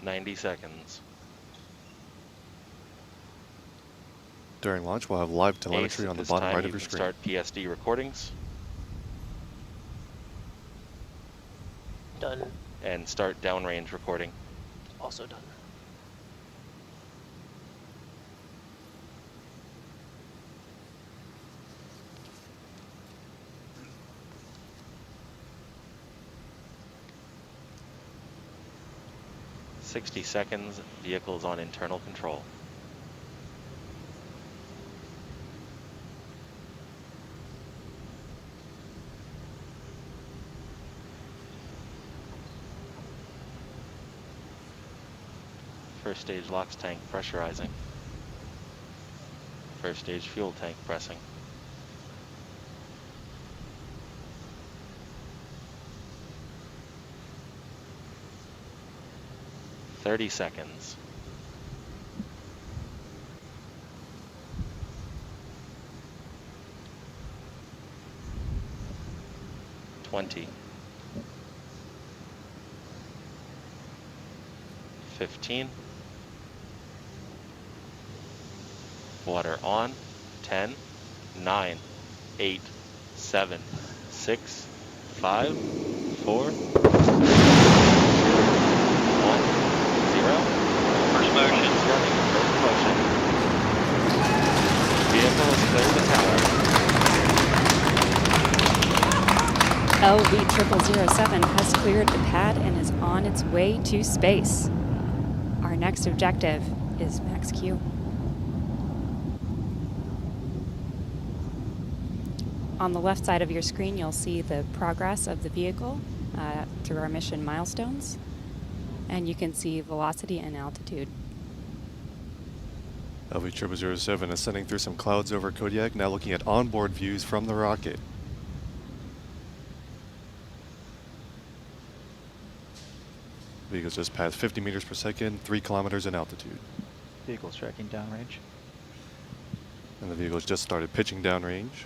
90 seconds. During launch, we'll have live Ace, telemetry at on the this bottom time right you of your can screen. start PSD recordings. Done. And start downrange recording. Also done. "60 seconds, vehicles on internal control." First stage LOX tank pressurizing. First stage fuel tank pressing. "30 seconds. 20. 15. Water on. 10, 9, 8, 7, 6, 5, 4, 3, 2, 1, 0. First motion. Running. First motion. Vehicle has cleared the tower. LV0007 has cleared the pad and is on its way to space. Our next objective is Max Q. On the left side of your screen, you'll see the progress of the vehicle through our mission milestones, and you can see velocity and altitude. LV0007 ascending through some clouds over Kodiak, now looking at onboard views from the rocket. Vehicle's just passed 50 meters per second, 3 kilometers in altitude. Vehicle's tracking downrange. And the vehicle's just started pitching downrange.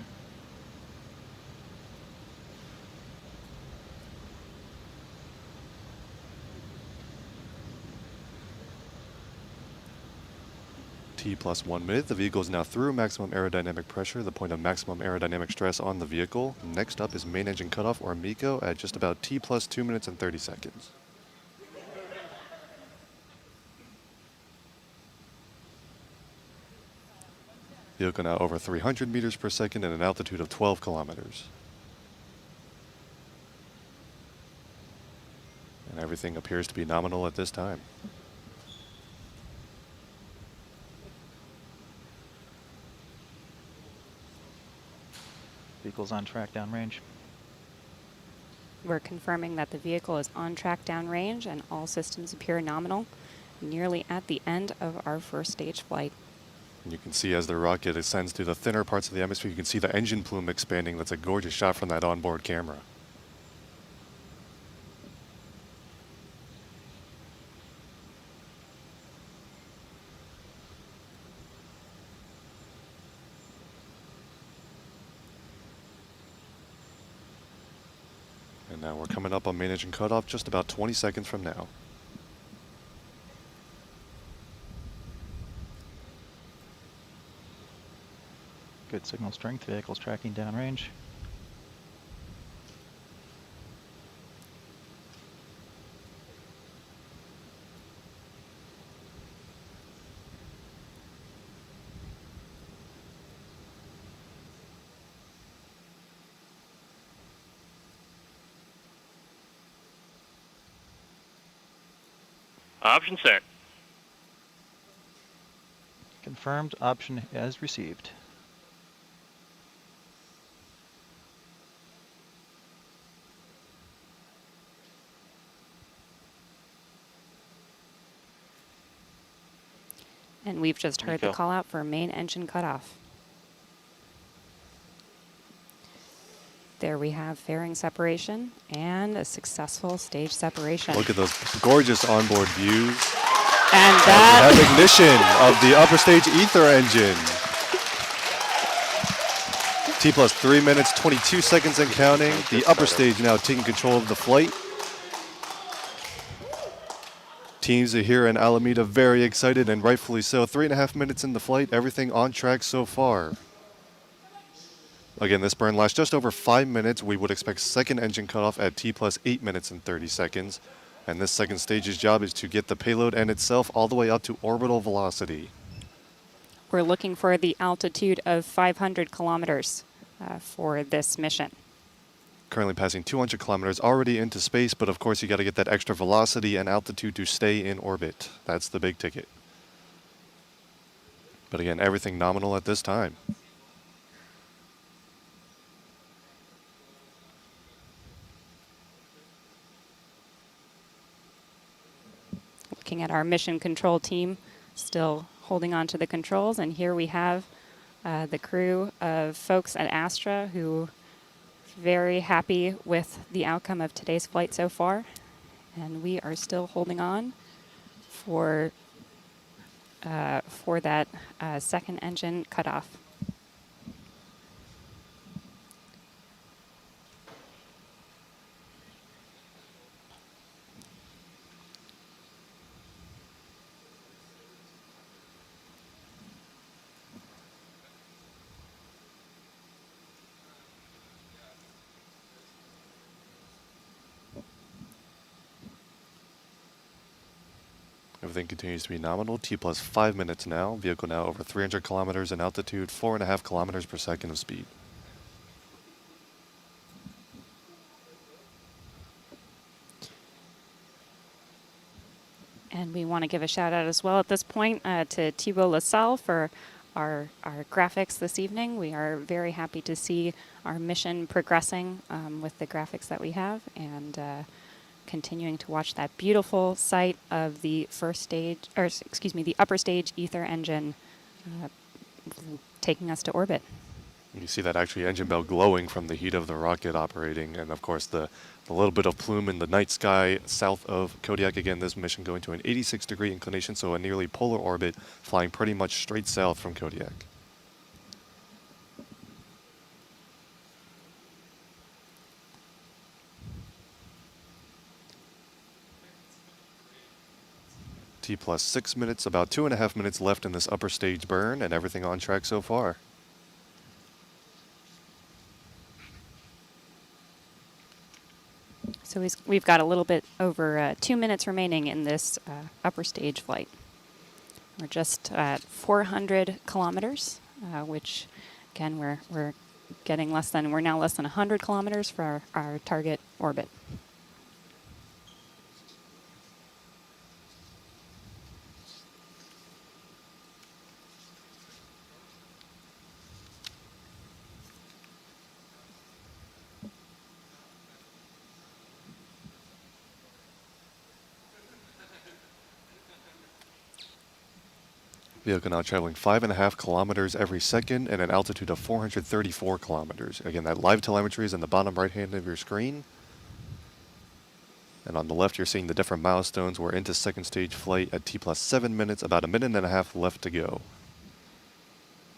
T plus 1 minute. The vehicle is now through maximum aerodynamic pressure, the point of maximum aerodynamic stress on the vehicle. Next up is main engine cutoff, or MECO, at just about T plus 2 minutes and 30 seconds. Vehicle now over 300 meters per second and an altitude of 12 kilometers. And everything appears to be nominal at this time. Vehicle's on track downrange. We're confirming that the vehicle is on track downrange and all systems appear nominal, nearly at the end of our first stage flight. And you can see as the rocket ascends through the thinner parts of the atmosphere, you can see the engine plume expanding. That's a gorgeous shot from that onboard camera. And now we're coming up on main engine cutoff just about 20 seconds from now. Good signal strength. Vehicle's tracking downrange. Option set. Confirmed. Option as received. And we've just heard the call out for main engine cutoff. There we have fairing separation and a successful stage separation. Look at those gorgeous onboard views. And that we have ignition of the upper stage ether engine. T plus 3 minutes, 22 seconds and counting. The upper stage now taking control of the flight. Teams are here in Alameda very excited, and rightfully so. 3.5 minutes into flight, everything on track so far. Again, this burn lasts just over 5 minutes. We would expect second engine cutoff at T plus 8 minutes and 30 seconds. And this second stage's job is to get the payload and itself all the way up to orbital velocity. We're looking for the altitude of 500 kilometers for this mission. Currently passing 200 kilometers already into space, but of course you got to get that extra velocity and altitude to stay in orbit. That's the big ticket. But again, everything nominal at this time. Looking at our mission control team, still holding on to the controls, and here we have the crew of folks at Astra who very happy with the outcome of today's flight so far, and we are still holding on for that second engine cutoff. Everything continues to be nominal. T plus 5 minutes now. Vehicle now over 300 kilometers in altitude, 4.5 kilometers per second of speed. And we want to give a shout out as well at this point to Thibault Lassalle for our graphics this evening. We are very happy to see our mission progressing with the graphics that we have, and continuing to watch that beautiful sight of the first stage, or excuse me, the upper stage ether engine taking us to orbit. You see that actually engine bell glowing from the heat of the rocket operating, and of course the little bit of plume in the night sky south of Kodiak. Again, this mission going to an 86-degree inclination, so a nearly polar orbit, flying pretty much straight south from Kodiak. T plus 6 minutes, about 2.5 minutes left in this upper stage burn, and everything on track so far. So we've got a little bit over 2 minutes remaining in this upper stage flight. We're just at 400 kilometers, which again we're getting we're now less than 100 kilometers for our target orbit. Vehicle now traveling 5.5 kilometers every second and an altitude of 434 kilometers. Again, that live telemetry is in the bottom right hand of your screen. And on the left, you're seeing the different milestones. We're into second stage flight at T plus 7 minutes, about 1.5 minutes left to go.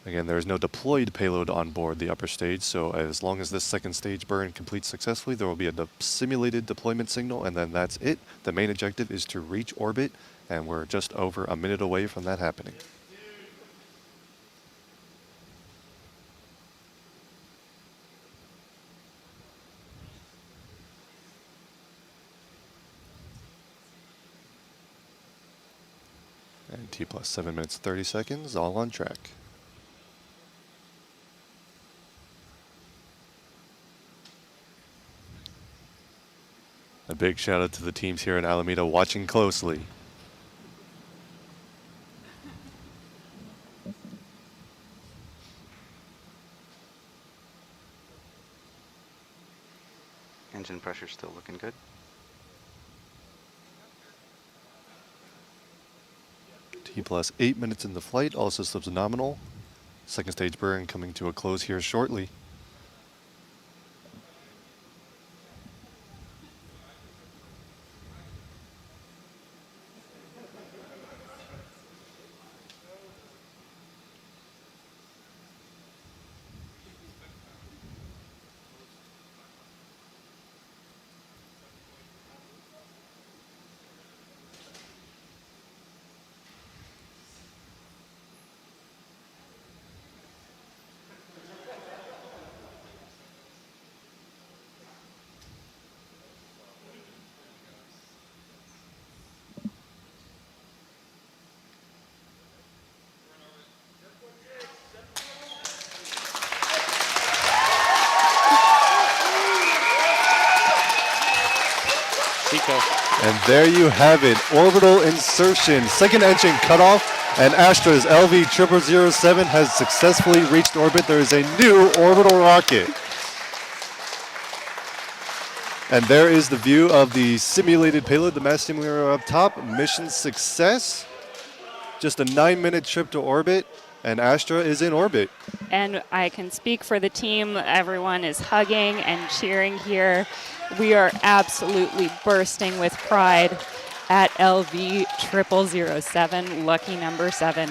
Again, there is no deployed payload on board the upper stage, so as long as this second stage burn completes successfully, there will be a simulated deployment signal, and then that's it. The main objective is to reach orbit, and we're just over a minute away from that happening. And T plus 7 minutes 30 seconds, all on track. A big shout out to the teams here in Alameda watching closely. Engine pressure still looking good. T plus 8 minutes into flight, all systems nominal. Second stage burn coming to a close here shortly. MECO. And there you have it, orbital insertion, second engine cutoff, and Astra's LV0007 has successfully reached orbit. There is a new orbital rocket. And there is the view of the simulated payload, the mass simulator up top. Mission success. Just a 9-minute trip to orbit, and Astra is in orbit. And I can speak for the team. Everyone is hugging and cheering here. We are absolutely bursting with pride at LV0007, lucky number 7.